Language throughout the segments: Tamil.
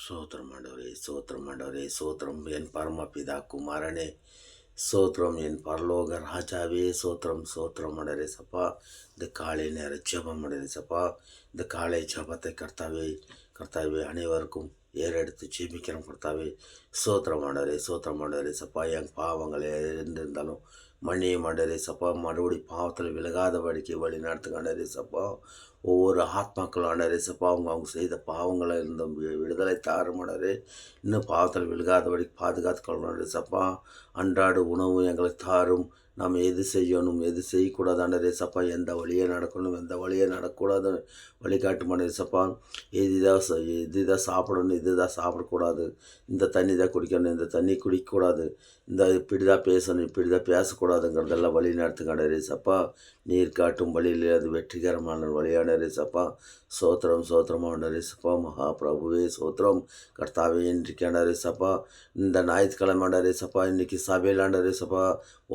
சோத்திரம் ஆண்டவரே, சோத்திரம் ஆண்டவரே, சோத்திரம் என் பரமபிதா குமாரனே, சோத்திரம் என் பரலோக ராஜாவே, சோத்திரம் சோத்திரம் ஆண்டவரே சப்பா. இந்த காலை நேர ஜெபம் ஆண்டவரே சப்பா. இந்த காலை ஜெபத்தை கர்த்தாவே கர்த்தாவே அனைவருக்கும் ஏறெடுத்து ஜெபிக்கிறோம் கர்த்தாவே. சோத்திரம் ஆண்டவரே, சோத்திரம் ஆண்டவரே சப்பா. என் பாவங்களை இருந்திருந்தாலும் மன்னியும் ஆண்டவரே சப்பா. மறுபடி பாவத்தில் விலகாதபடிக்கு வழி நடத்துங்க ஆண்டவரே சப்பா. ஒவ்வொரு ஆத்மாக்களும் ஆண்டவரே சப்பா அவங்க செய்த பாவங்களை இருந்தும் விடுதலை தாரும் ஆண்டவரே. இன்னும் பாவத்தில் விலகாதபடி பாதுகாத்து கொள்ளணும் சப்பா. அன்றாட உணவு எங்களுக்கு தாரும். நாம் எது செய்யணும் எது செய்யக்கூடாது ஆண்டவரே சப்பா. எந்த வழியே நடக்கணும் எந்த வழியே நடக்கக்கூடாது வழிகாட்டும் ஆண்டவரே சப்பா. இதுதான் சாப்பிடணும் இதுதான் சாப்பிடக்கூடாது, இந்த தண்ணி தான் குடிக்கணும் இந்த தண்ணி குடிக்கக்கூடாது, இந்த இப்படி தான் பேசணும் இப்படி தான் பேசக்கூடாதுங்கிறதெல்லாம் வழி நடத்துங்க ஆண்டவரே சப்பா. நீர் காட்டும் வழியில் அது வெற்றிகரமான வழியாண்டவரே சப்பா. சோத்திரம் சோத்திரம் ஆண்டவரே சப்பா. மகா பிரபுவே சோத்திரம் கர்த்தாவே. இன்றைக்கு ஆண்டவரே சப்பா இந்த ஞாயிற்றுக்கிழமை ஆண்டவரே சப்பா. இன்றைக்கி சபையில் ஆண்டவரே சப்பா.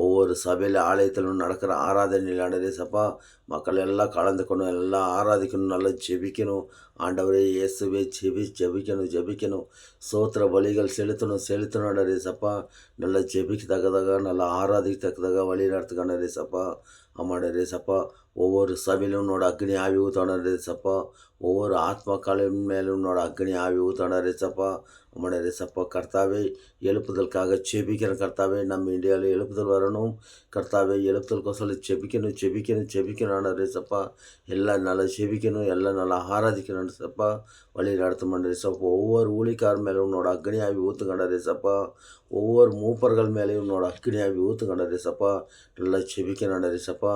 ஒவ்வொரு சபையில் ஆலயத்திலும் நடக்கிற ஆராதனையில் ஆண்டவரே சப்பா. மக்கள் எல்லாம் கலந்துக்கணும், எல்லாம் ஆராதிக்கணும், நல்லா ஜெபிக்கணும் ஆண்டவரே இயேசுவே. ஜெபிக்கணும். சோத்திர பலிகள் செலுத்தணும் ஆண்டவரே சப்பா. நல்லா ஜெபிக்கத்தக்கதாக நல்லா ஆராதிக்கத்தக்கதாக வழி நடத்துக்க ஆண்டவரே சப்பா. ஆமாண்டவரே சப்பா. ஒவ்வொரு சபையிலும் உன்னோட அக்னி ஆவி ஊத்தாண்டவரே சப்பா. ஒவ்வொரு ஆத்மாக்களின் மேலும் உன்னோட அக்னி ஆவி ஊத்தாண்டவரே சப்பா. ஆமாண்டவரே சப்பா. கர்த்தாவே எழுப்புதலுக்காக ஜெபிக்கிறேன் கர்த்தாவே. நம்ம இந்தியாவில் எழுப்புதல் வரணும் கர்த்தாவே. எழுப்புதலுக்கோசம் ஜெபிக்கணும் ஆண்டவரே சப்பா. எல்லாம் நல்லா ஜெபிக்கணும், எல்லாம் நல்லா ஆராதிக்கணும் சப்பா. வழி நடத்தும் ஆண்டவரே சப்பா. ஒவ்வொரு ஊழிக்கார் மேலும் உன்னோட அக்னி ஆவி ஊற்றுங்கண்டவரே சப்பா. ஒவ்வொரு மூப்பர்கள் மேலேயும் உன்னோட அக்னி ஆவி ஊற்றுங்கண்டவரே சப்பா. நல்லா ஜெபிக்கணும் ஆண்டவரே சப்பா.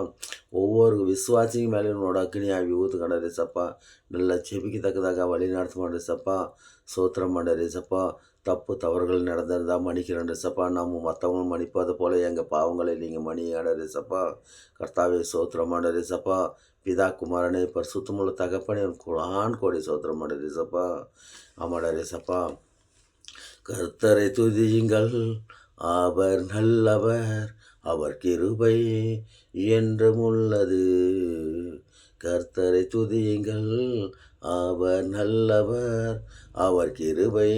ஒவ்வொரு விசுவாசிங்க மேலேயும் உன்னோட அக்னி ஆவி ஊற்றுங்கண்டவரே சப்பா. நல்லா ஜெபிக்கத்தக்கதாக வழி நடத்தும் ஆண்டவரே சப்பா. சோத்திரம் ஆண்டவரே சப்பா. தப்பு தவறுகள் நடந்திருந்தால் மன்னிக்கிறேன் சப்பா. நம்ம மற்றவங்களும் மன்னிப்பது போல எங்கள் பாவங்களை நீங்கள் மன்னியாண்டவரே சப்பா. கர்த்தாவே சோத்திரம் ஆண்டவரே சப்பா. பிதா குமாரனே பரிசுத்தமுள்ள தகப்பனே குரான் கோடி சோத்திரம் ஆண்டவரே சப்பா. ஆமாண்டவரே சப்பா. கர்த்தரை துதியுங்கள், அவர் நல்லவர், அவர் கிருபை என்றும் உள்ளது. கர்த்தரை துதியுங்கள், அவர் நல்லவர், அவர் கிருபை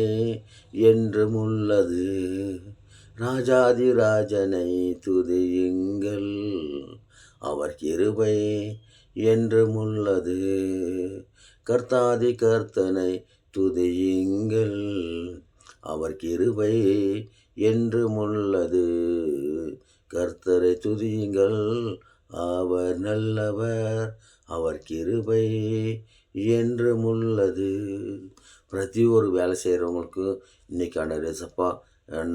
என்றும் உள்ளது. ராஜாதி ராஜனை துதியுங்கள், அவர் கிருபை என்றும் உள்ளது. கர்த்தாதி கர்த்தனை துதியுங்கள், அவர் கிருபை என்றும் உள்ளது. கர்த்தரை துதியுங்கள், அவர் நல்லவர், அவர் கிருபை என்றும் உள்ளது. பிரதி ஒரு வேலை செய்கிறவங்களுக்கு இன்றைக்கி ஆண்டவரே சப்பா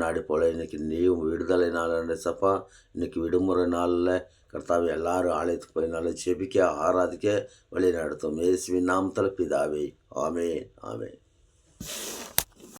நாடு போல் இன்றைக்கி நீயும் விடுதலை நாள் ஆண்டவரே சப்பா. இன்றைக்கி விடுமுறை நாளில் கர்த்தாவே எல்லாரும் ஆலயத்துக்கு போய் நல்லா ஜெபிக்க ஆராதிக்க வழி நடத்தும். இயேசுவின் நாமத்தில் பிதாவே. ஆமென் ஆமென்.